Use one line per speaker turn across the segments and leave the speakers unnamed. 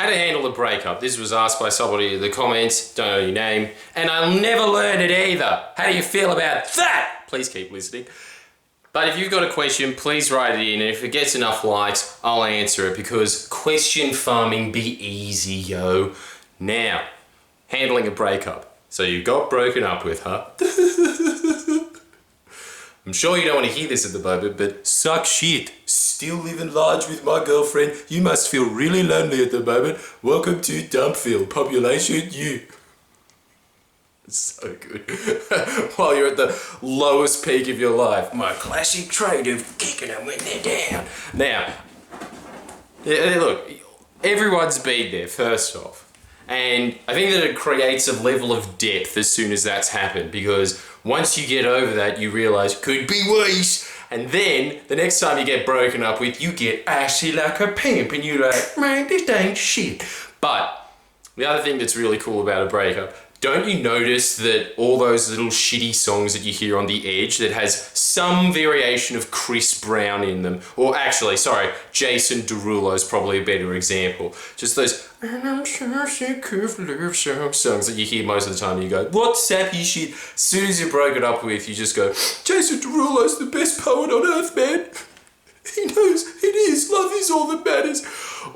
how to handle a breakup. This was asked by somebody in the comments, don't know your name, and I'll never learn it either. How do you feel about that? Please keep listening. But if you've got a question, please write it in, and if it gets enough likes, I'll answer it, because question farming be easy, yo. Now, handling a breakup. So you got broken up with her. I'm sure you don't want to hear this at the moment, but suck shit. Still living large with my girlfriend. You must feel really lonely at the moment. Welcome to Dumpville. Population U. It's so good. While you're at the lowest peak of your life. My classic trait of kicking them when they're down. Now, look, everyone's been there, first off. And I think that it creates a level of depth as soon as that's happened, because once you get over that, you realise could be worse. And then the next time you get broken up with, you get assy like a pimp, and you're like, man, this ain't shit. But the other thing that's really cool about a breakup, don't you notice that all those little shitty songs that you hear on the edge that has some variation of Chris Brown in them, or actually, sorry, Jason Derulo is probably a better example. Just those, and I'm so sick of love songs that you hear most of the time, and you go, what sappy shit. As soon as you're broken up with, you just go, Jason Derulo's the best poet on earth, man. He knows it is. Love is all that matters.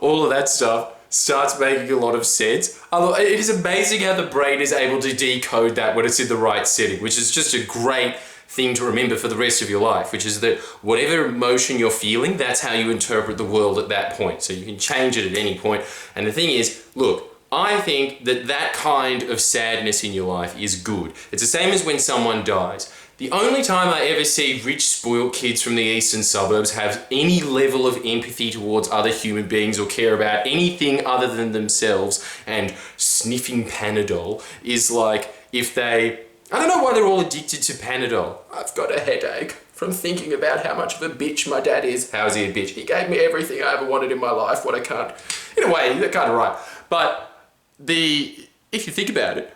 All of that stuff starts making a lot of sense. It is amazing how the brain is able to decode that when it's in the right setting, which is just a great thing to remember for the rest of your life, which is that whatever emotion you're feeling, that's how you interpret the world at that point. So you can change it at any point. And the thing is, look, I think that that kind of sadness in your life is good. It's the same as when someone dies. The only time I ever see rich, spoiled kids from the eastern suburbs have any level of empathy towards other human beings or care about anything other than themselves and sniffing Panadol is like if they... I don't know why they're all addicted to Panadol. I've got a headache from thinking about how much of a bitch my dad is. How is he a bitch? He gave me everything I ever wanted in my life. What I can't... In a way, they're kind of right. But if you think about it,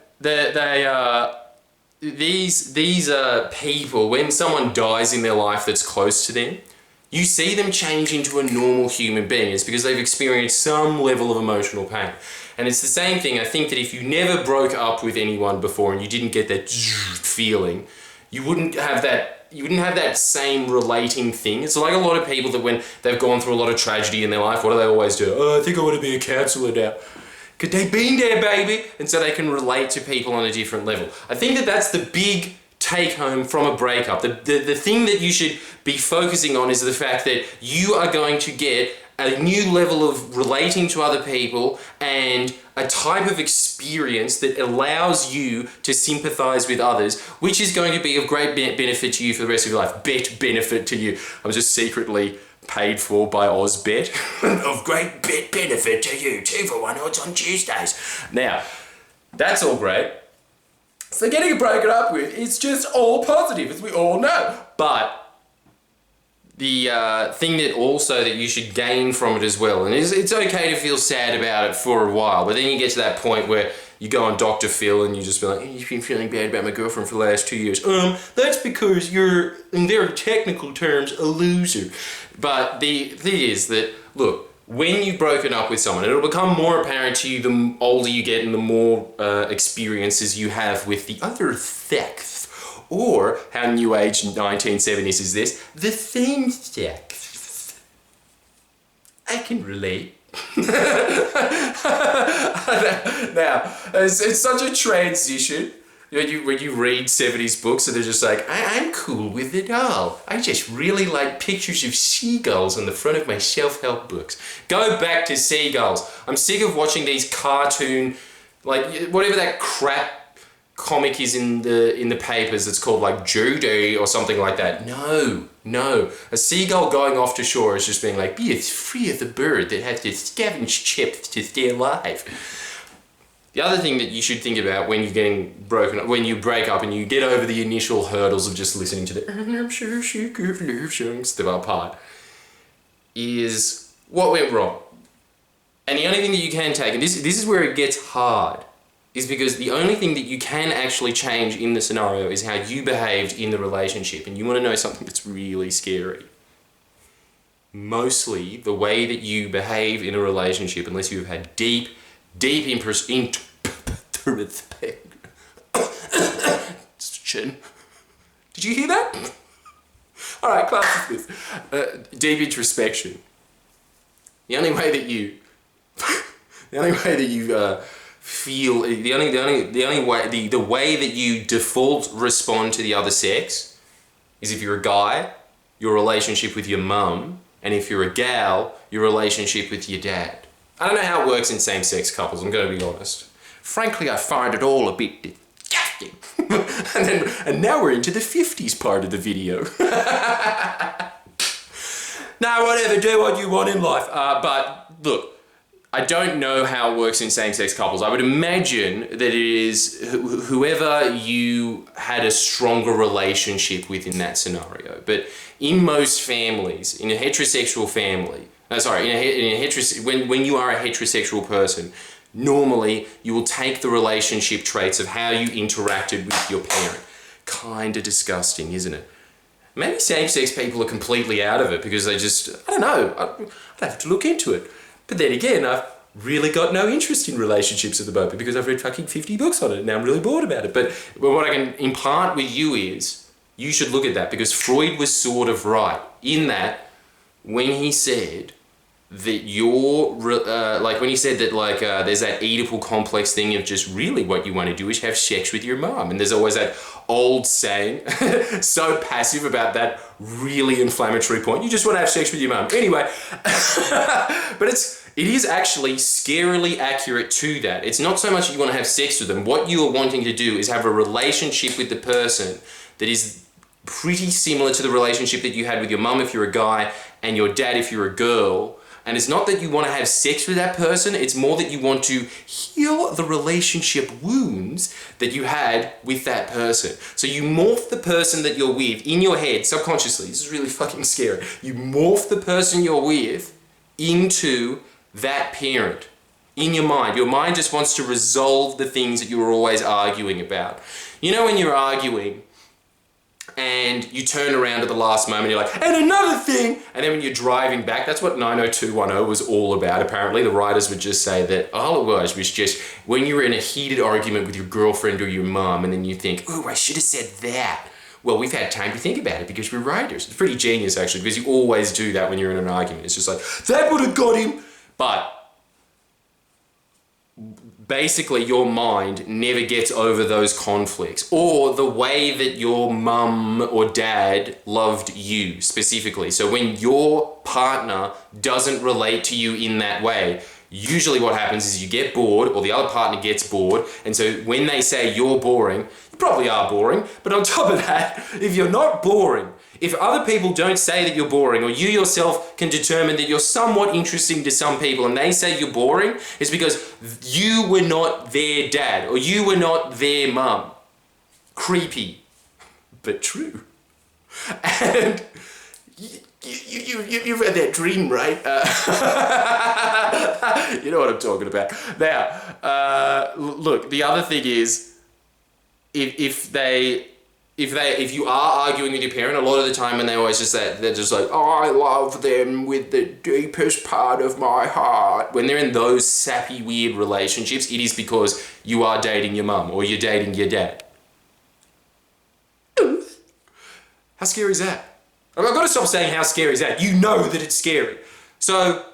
these people, when someone dies in their life that's close to them, you see them change into a normal human being. It's because they've experienced some level of emotional pain. And it's the same thing. I think that if you never broke up with anyone before and you didn't get that feeling, you wouldn't have that same relating thing. It's like a lot of people that when they've gone through a lot of tragedy in their life, what do they always do? Oh, I think I want to be a counsellor now. Because they've been there, baby. And so they can relate to people on a different level. I think that that's the big take home from a breakup. The thing that you should be focusing on is the fact that you are going to get a new level of relating to other people and a type of experience that allows you to sympathize with others, which is going to be of great benefit to you for the rest of your life. Benefit to you. I'm just secretly paid for by Ozbet. Of great benefit to you. 2 for 1 odds on Tuesdays. Now, that's all great. So getting broken up with, it's just all positive, as we all know. But the thing that also that you should gain from it as well, and it's okay to feel sad about it for a while, but then you get to that point where you go on Dr. Phil and you just be like, you've been feeling bad about my girlfriend for the last 2 years. That's because you're, in very technical terms, a loser. But the thing is that, look, when you've broken up with someone, it'll become more apparent to you the older you get and the more experiences you have with the other sex. Or, how new age 1970s is this? The same sex. I can relate. Now, it's such a transition when you read 70s books and they're just like, I'm cool with it all. I just really like pictures of seagulls on the front of my self-help books. Go back to seagulls. I'm sick of watching these cartoon, like whatever that crap comic is in the papers. It's called like Judy or something like that. No. A seagull going off to shore is just being like, be as free as a bird that has to scavenge chips to stay alive. The other thing that you should think about when you're getting broken up, when you break up and you get over the initial hurdles of just listening to the I'm sure she could love songs part, is what went wrong. And the only thing that you can take, and this is where it gets hard, is because the only thing that you can actually change in the scenario is how you behaved in the relationship. And you want to know something that's really scary. mostly the way that you behave in a relationship, unless you've had deep introspection. Did you hear that? All right, class with this. Deep introspection. The only way that you feel, the way that you default respond to the other sex is if you're a guy, your relationship with your mum, and if you're a gal, your relationship with your dad. I don't know how it works in same-sex couples, I'm going to be honest. Frankly, I find it all a bit disgusting. and now we're into the 50s part of the video. Nah, whatever, do what you want in life. But look, I don't know how it works in same-sex couples. I would imagine that it is whoever you had a stronger relationship with in that scenario. But in most families, in a heterosexual family, when you are a heterosexual person, normally you will take the relationship traits of how you interacted with your parent. Kinda disgusting, isn't it? Maybe same-sex people are completely out of it because they just, I don't know, I'd have to look into it. But then again, I've really got no interest in relationships at the moment because I've read fucking 50 books on it and now I'm really bored about it. But what I can impart with you is, you should look at that because Freud was sort of right in that when he said that there's that Oedipal complex thing of just really what you want to do is have sex with your mom. And there's always that old saying, so passive about that really inflammatory point. You just want to have sex with your mum. Anyway, but it is actually scarily accurate to that. It's not so much that you want to have sex with them. What you are wanting to do is have a relationship with the person that is pretty similar to the relationship that you had with your mum if you're a guy and your dad if you're a girl. And it's not that you want to have sex with that person, it's more that you want to heal the relationship wounds that you had with that person. So you morph the person that you're with in your head, subconsciously, this is really fucking scary. You morph the person you're with into that parent in your mind. Your mind just wants to resolve the things that you were always arguing about. You know when you're arguing, and you turn around at the last moment, you're like, and another thing! And then when you're driving back, that's what 90210 was all about, apparently. The writers would just say that all it was just when you were in a heated argument with your girlfriend or your mum, and then you think, oh, I should have said that. Well, we've had time to think about it because we're writers. It's pretty genius, actually, because you always do that when you're in an argument. It's just like, that would have got him! But basically your mind never gets over those conflicts or the way that your mum or dad loved you specifically. So when your partner doesn't relate to you in that way, usually what happens is you get bored or the other partner gets bored, and so when they say you're boring, you probably are boring, but on top of that, if you're not boring, if other people don't say that you're boring, or you yourself can determine that you're somewhat interesting to some people and they say you're boring, it's because you were not their dad or you were not their mum. Creepy, but true. And you've had that dream, right? You know what I'm talking about. Now, look, the other thing is, if you are arguing with your parent, a lot of the time, and they always just say, they're just like, oh, I love them with the deepest part of my heart. When they're in those sappy, weird relationships, it is because you are dating your mum or you're dating your dad. How scary is that? I've got to stop saying how scary is that. You know that it's scary. So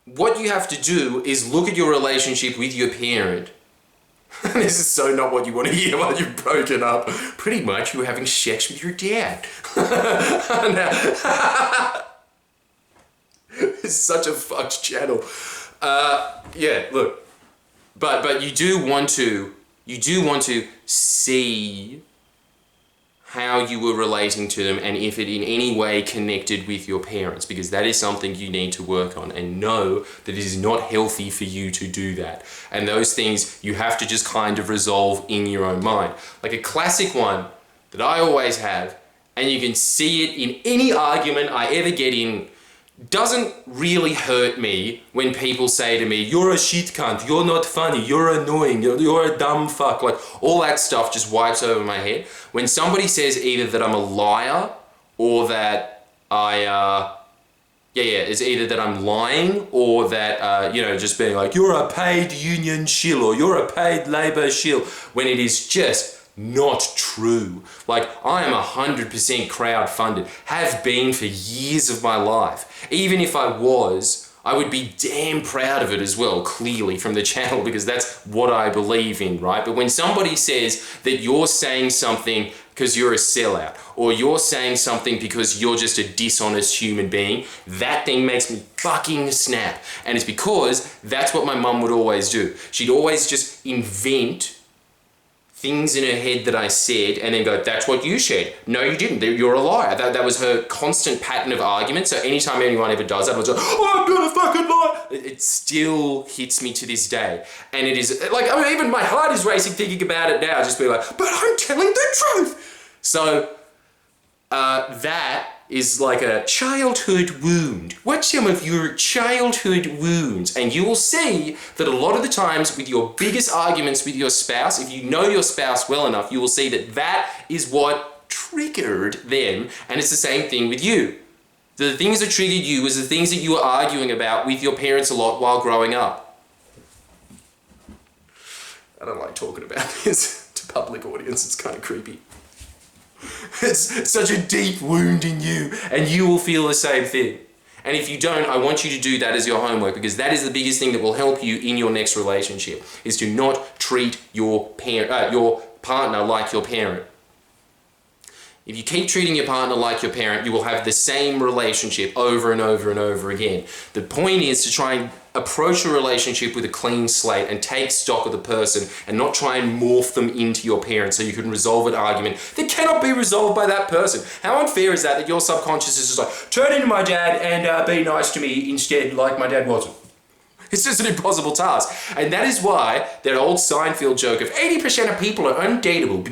what you have to do is look at your relationship with your parent. This is so not what you want to hear while you've broken up. Pretty much you were having sex with your dad. It's such a fucked channel. Yeah, look. But you do want to see how you were relating to them and if it in any way connected with your parents, because that is something you need to work on, and know that it is not healthy for you to do that. And those things you have to just kind of resolve in your own mind. Like a classic one that I always have, and you can see it in any argument I ever get in, doesn't really hurt me when people say to me, you're a shit cunt, you're not funny, you're annoying, you're a dumb fuck. Like all that stuff just wipes over my head. When somebody says either that I'm a liar or that I It's either that I'm lying or that, just being like, you're a paid union shill or you're a paid labour shill, when it is just not true. Like, I am 100% crowd-funded, have been for years of my life. Even if I was, I would be damn proud of it as well, clearly, from the channel, because that's what I believe in, right? But when somebody says that you're saying something because you're a sellout, or you're saying something because you're just a dishonest human being, that thing makes me fucking snap. And it's because that's what my mum would always do. She'd always just invent things in her head that I said and then go, that's what you said. No, you didn't. You're a liar. That was her constant pattern of argument. So anytime anyone ever does that, I was like, oh, I'm gonna fucking lie. It still hits me to this day. And it is, like, I mean, even my heart is racing thinking about it now, just be like, but I'm telling the truth. So that is like a childhood wound. Watch some of your childhood wounds and you will see that a lot of the times with your biggest arguments with your spouse, if you know your spouse well enough, you will see that that is what triggered them, and it's the same thing with you. The things that triggered you was the things that you were arguing about with your parents a lot while growing up. I don't like talking about this to public audience, it's kind of creepy. It's such a deep wound in you, and you will feel the same thing. And if you don't, I want you to do that as your homework, because that is the biggest thing that will help you in your next relationship, is to not treat your partner like your parent. If you keep treating your partner like your parent, you will have the same relationship over and over and over again. The point is to try and approach a relationship with a clean slate and take stock of the person and not try and morph them into your parent so you can resolve an argument that cannot be resolved by that person. How unfair is that your subconscious is just like, turn into my dad and be nice to me instead like my dad wasn't. It's just an impossible task. And that is why that old Seinfeld joke of 80% of people are undateable.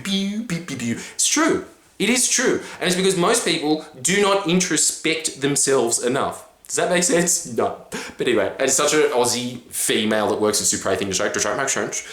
It's true. It is true. And it's because most people do not introspect themselves enough. Does that make sense? No. But anyway, as such an Aussie female that works in Super 8 industry, does that make sense?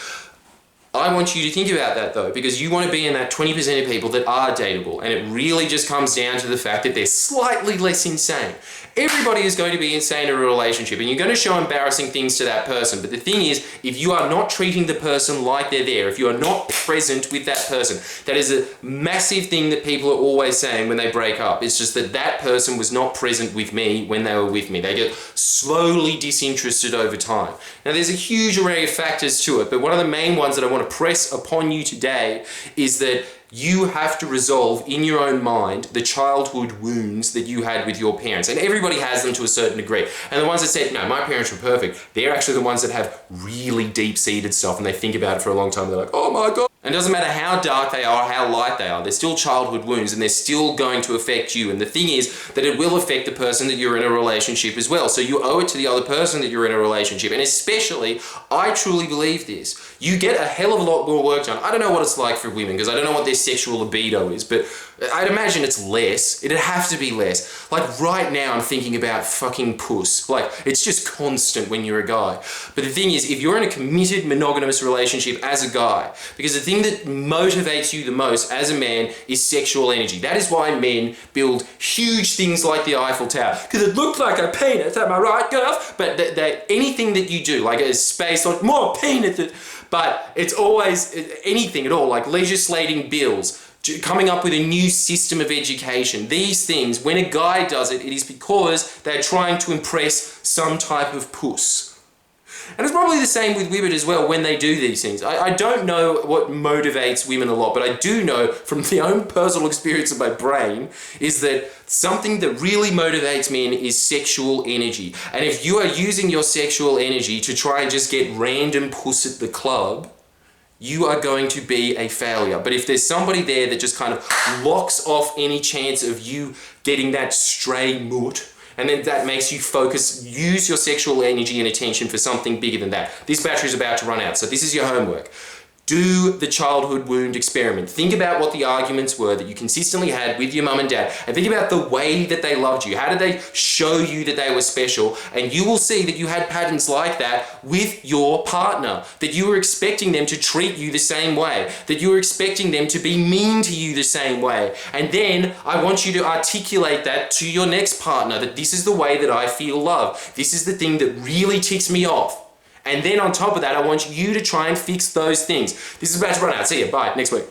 I want you to think about that though, because you want to be in that 20% of people that are dateable, and it really just comes down to the fact that they're slightly less insane. Everybody is going to be insane in a relationship, and you're going to show embarrassing things to that person. But the thing is, if you are not treating the person like they're there, if you are not present with that person, that is a massive thing that people are always saying when they break up. It's just that that person was not present with me when they were with me. They get slowly disinterested over time. Now, there's a huge array of factors to it, but one of the main ones that I want to press upon you today is that you have to resolve in your own mind the childhood wounds that you had with your parents. And everybody has them to a certain degree. And the ones that said, no, my parents were perfect, they're actually the ones that have really deep-seated stuff and they think about it for a long time. They're like, oh my God. And it doesn't matter how dark they are, how light they are, they're still childhood wounds and they're still going to affect you. And the thing is that it will affect the person that you're in a relationship as well. So you owe it to the other person that you're in a relationship. And especially, I truly believe this, you get a hell of a lot more work done. I don't know what it's like for women because I don't know what their sexual libido is, but I'd imagine it's less. It'd have to be less. Like right now I'm thinking about fucking puss. Like it's just constant when you're a guy. But the thing is, if you're in a committed monogamous relationship as a guy, because the thing that motivates you the most as a man is sexual energy. That is why men build huge things like the Eiffel Tower. Because it looked like a penis, am I right, girls? But anything that you do, like a space, like more penis, but it's always anything at all, like legislating bills, coming up with a new system of education. These things, when a guy does it, it is because they're trying to impress some type of puss. And it's probably the same with women as well when they do these things. I don't know what motivates women a lot, but I do know from the own personal experience of my brain is that something that really motivates men is sexual energy. And if you are using your sexual energy to try and just get random puss at the club, you are going to be a failure. But if there's somebody there that just kind of locks off any chance of you getting that stray moot, and then that makes you focus, use your sexual energy and attention for something bigger than that. This battery's about to run out, so this is your homework.
Do the childhood wound experiment. Think about what the arguments were that you consistently had with your mum and dad, and think about the way that they loved you. How did they show you that they were special? And you will see that you had patterns like that with your partner, that you were expecting them to treat you the same way, that you were expecting them to be mean to you the same way. And then I want you to articulate that to your next partner, that this is the way that I feel love. This is the thing that really ticks me off. And then on top of that, I want you to try and fix those things. This is about to run out. See you. Bye. Next week.